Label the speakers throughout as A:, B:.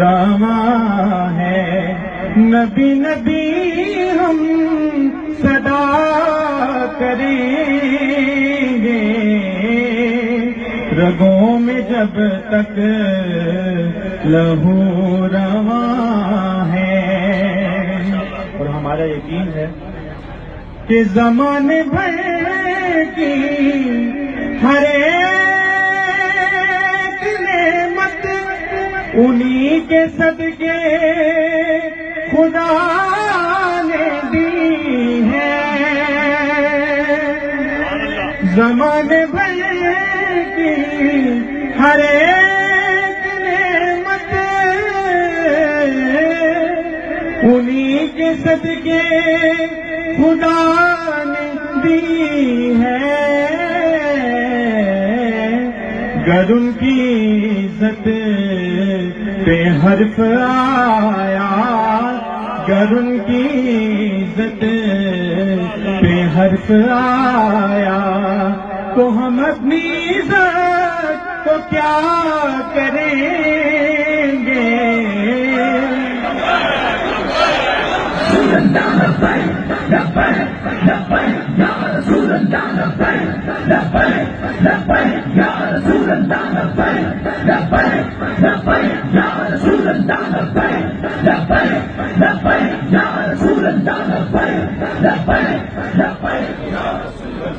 A: رواں ہے، نبی نبی ہم صدا کریں گے، رگوں میں جب تک لہو رواں ہے۔ اور ہمارا یقین ہے کہ زمانے بھر کی ہر ایک نعمت انہی کے صدقے خدا نے دی ہے، زمانے بھر کی ہر ایک نعمت انہی کے صدقے خدا نے دی ہے، گر ان کی عزت پہ حرف آیا، گر ان کی عزت پہ حرف آیا تو ہم اپنی عزت کو کیا کریں گے؟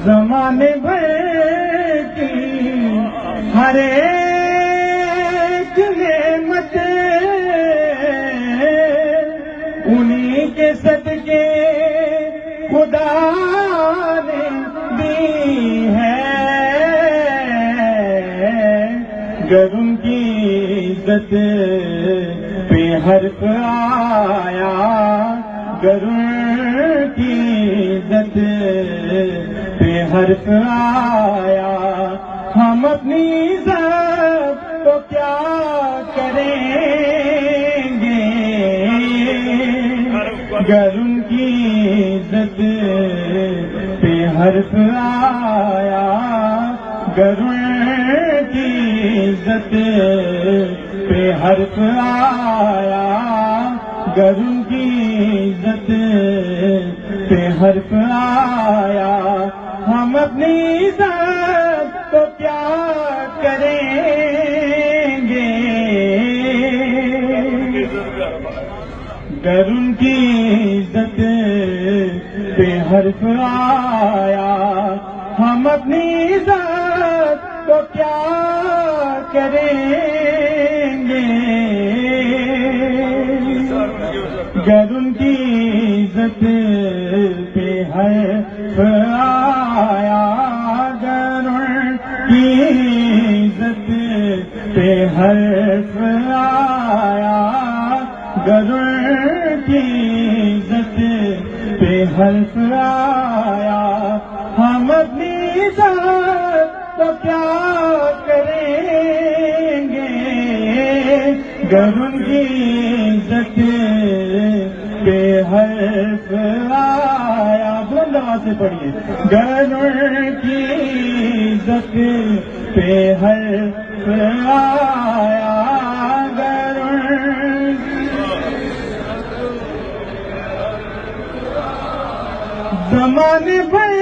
A: زمانے بھر کی ہر ایک نعمت انہی کے صدقے خدا نے دی ہے، گر ان کی عزت پہ حرف آیا، گر ان کی عزت پہ حرف آیا ہم اپنی عزت کو کیا کریں گے؟ گر ان کی عزت پہ حرف آیا، گر ان کی عزت پہ حرف آیا، گر ان کی عزت پہ حرف آیا ہم اپنی عزت کو کیا کریں گے؟ گر ان کی عزت پہ حرف آیا ہم اپنی عزت کو کیا کریں گے؟ گر ان کی عزت پہ حرف آیا، گر ان کی عزت پہ حرف آیا، گر ان کی عزت پہ حرف آیا ہم اپنی عزت تو کیا کریں گے؟ گر ان کی عزت پہ حرف آیا، بلند آواز سے پڑھیے، گر ان کی عزت پہ حرف آیا، گر ان زمانے بھر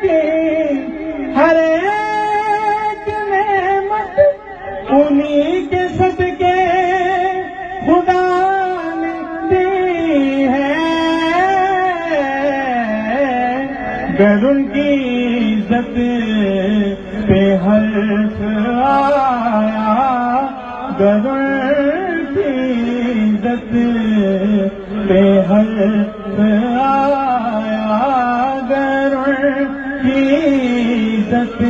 A: کی ہر ایک نعمت انہی کے صدقے خدا نے دی ہے، گر ان کی عزت پہ حرف آیا، گر ان کی عزت پہ حرف آیا، گر ان کی عزت